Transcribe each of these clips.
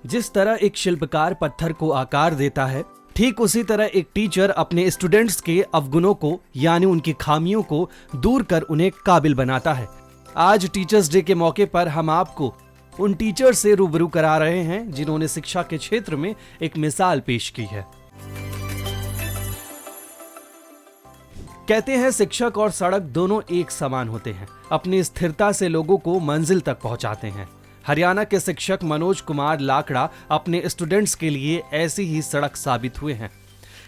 जिस तरह एक शिल्पकार पत्थर को आकार देता है, ठीक उसी तरह एक टीचर अपने स्टूडेंट्स के अवगुणों को यानी उनकी खामियों को दूर कर उन्हें काबिल बनाता है। आज टीचर्स डे के मौके पर हम आपको उन टीचर से रूबरू करा रहे हैं जिन्होंने शिक्षा के क्षेत्र में एक मिसाल पेश की है। कहते हैं शिक्षक और सड़क दोनों एक समान होते हैं, अपनी स्थिरता से लोगों को मंजिल तक पहुंचाते हैं। हरियाणा के शिक्षक मनोज कुमार लाकड़ा अपने स्टूडेंट्स के लिए ऐसी ही सड़क साबित हुए हैं।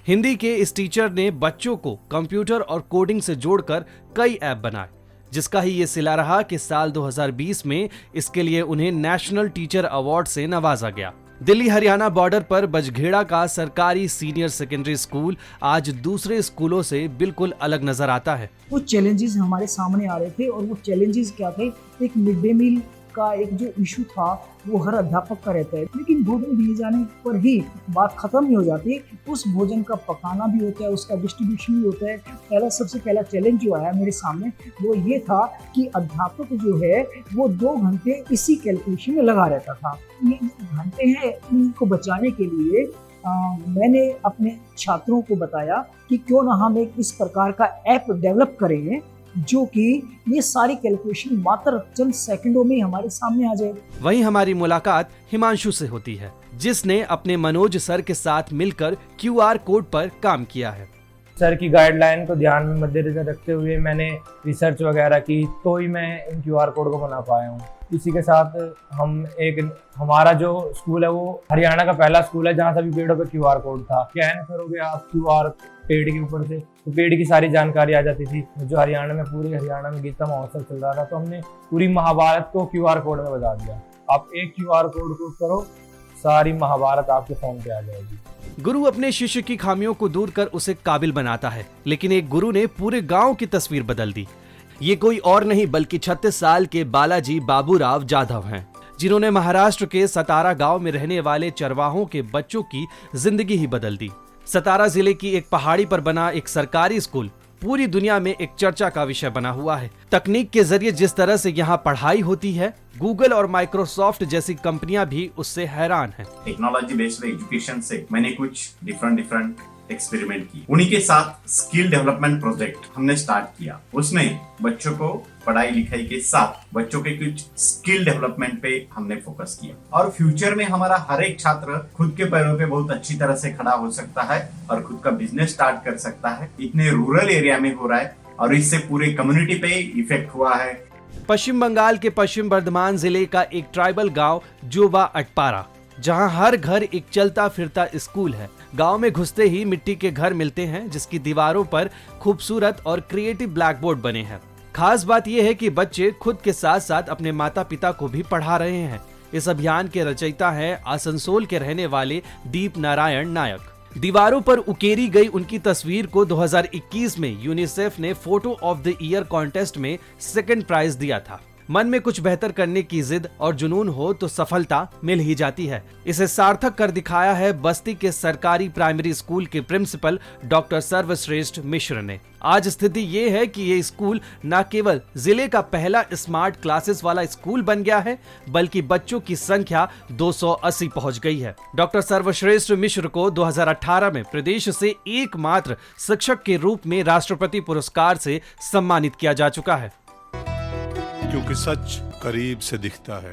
हिंदी के इस टीचर ने बच्चों को कंप्यूटर और कोडिंग से जोड़कर कई ऐप बनाए, जिसका ही ये सिला रहा कि साल 2020 में इसके लिए उन्हें नेशनल टीचर अवार्ड से नवाजा गया। दिल्ली हरियाणा बॉर्डर पर बजघेड़ा का सरकारी सीनियर सेकेंडरी स्कूल आज दूसरे स्कूलों से बिल्कुल अलग नजर आता है। कुछ चैलेंजेस हमारे सामने आ रहे थे और वो चैलेंजेस क्या थे, एक मिड डे मील का एक जो इशू था वो हर अध्यापक का रहता है, लेकिन भोजन दिए जाने पर ही बात खत्म नहीं हो जाती। उस भोजन का पकाना भी होता है, उसका डिस्ट्रीब्यूशन भी होता है। सबसे पहला चैलेंज जो आया मेरे सामने वो ये था कि अध्यापक जो है वो 2 घंटे इसी कैलकुलेशन में लगा रहता था। ये घंटे हैं, इनको बचाने के लिए मैंने अपने छात्रों को बताया कि क्यों ना हम एक इस प्रकार का ऐप डेवलप करें जो कि ये सारी कैलकुलेशन मात्र चंद सेकंडों में हमारे सामने आ जाए। वहीं हमारी मुलाकात हिमांशु से होती है, जिसने अपने मनोज सर के साथ मिलकर QR कोड पर काम किया है। सर की गाइडलाइन को ध्यान में मद्देनजर रखते हुए मैंने रिसर्च वगैरह की, तो ही मैं इन QR कोड को बना पाया हूँ। इसी के साथ हमारा जो स्कूल है वो हरियाणा का पहला स्कूल है जहाँ सभी पेड़ों पे QR कोड था। स्कैन करोगे आप QR पेड़ के ऊपर से तो पेड़ की सारी जानकारी आ जाती थी। जो हरियाणा में पूरे हरियाणा में गीता महोत्सव चल रहा था तो हमने पूरी महाभारत को QR कोड में बता दिया। आप एक QR कोड को करो, सारी महाभारत आपके फोन पे आ जाएगी। गुरु अपने शिष्य की खामियों को दूर कर उसे काबिल बनाता है, लेकिन एक गुरु ने पूरे गांव की तस्वीर बदल दी। ये कोई और नहीं बल्कि 36 साल के बालाजी बाबूराव जाधव हैं, जिन्होंने महाराष्ट्र के सतारा गांव में रहने वाले चरवाहों के बच्चों की जिंदगी ही बदल दी। सतारा जिले की एक पहाड़ी पर बना एक सरकारी स्कूल पूरी दुनिया में एक चर्चा का विषय बना हुआ है। तकनीक के जरिए जिस तरह से यहाँ पढ़ाई होती है, गूगल और माइक्रोसॉफ्ट जैसी कंपनियां भी उससे हैरान हैं। टेक्नोलॉजी बेस्ड एजुकेशन से मैंने कुछ डिफरेंट एक्सपेरिमेंट की। उन्हीं के साथ स्किल डेवलपमेंट प्रोजेक्ट हमने स्टार्ट किया। उसमें बच्चों को पढ़ाई लिखाई के साथ बच्चों के कुछ स्किल डेवलपमेंट पे हमने फोकस किया और फ्यूचर में हमारा हर एक छात्र खुद के पैरों पे बहुत अच्छी तरह से खड़ा हो सकता है और खुद का बिजनेस स्टार्ट कर सकता है। इतने रूरल एरिया में हो रहा है और इससे पूरे कम्युनिटी पे इफेक्ट हुआ है। पश्चिम बंगाल के पश्चिम बर्धमान जिले का एक ट्राइबल गांव जोबा अटपारा, जहां हर घर एक चलता फिरता स्कूल है। गांव में घुसते ही मिट्टी के घर मिलते हैं जिसकी दीवारों पर खूबसूरत और क्रिएटिव ब्लैक बोर्ड बने हैं। खास बात यह है कि बच्चे खुद के साथ साथ अपने माता पिता को भी पढ़ा रहे हैं। इस अभियान के रचयिता हैं आसनसोल के रहने वाले दीप नारायण नायक। दीवारों पर उकेरी गई उनकी तस्वीर को 2021 में यूनिसेफ ने photo of the year contest में 2nd प्राइज दिया था। मन में कुछ बेहतर करने की जिद और जुनून हो तो सफलता मिल ही जाती है। इसे सार्थक कर दिखाया है बस्ती के सरकारी प्राइमरी स्कूल के प्रिंसिपल डॉक्टर सर्वश्रेष्ठ मिश्र ने। आज स्थिति ये है कि ये स्कूल न केवल जिले का पहला स्मार्ट क्लासेस वाला स्कूल बन गया है, बल्कि बच्चों की संख्या 280 पहुंच गई है। डॉक्टर सर्वश्रेष्ठ मिश्र को 2018 में प्रदेश से एकमात्र शिक्षक के रूप में राष्ट्रपति पुरस्कार से सम्मानित किया जा चुका है। क्योंकि सच करीब से दिखता है।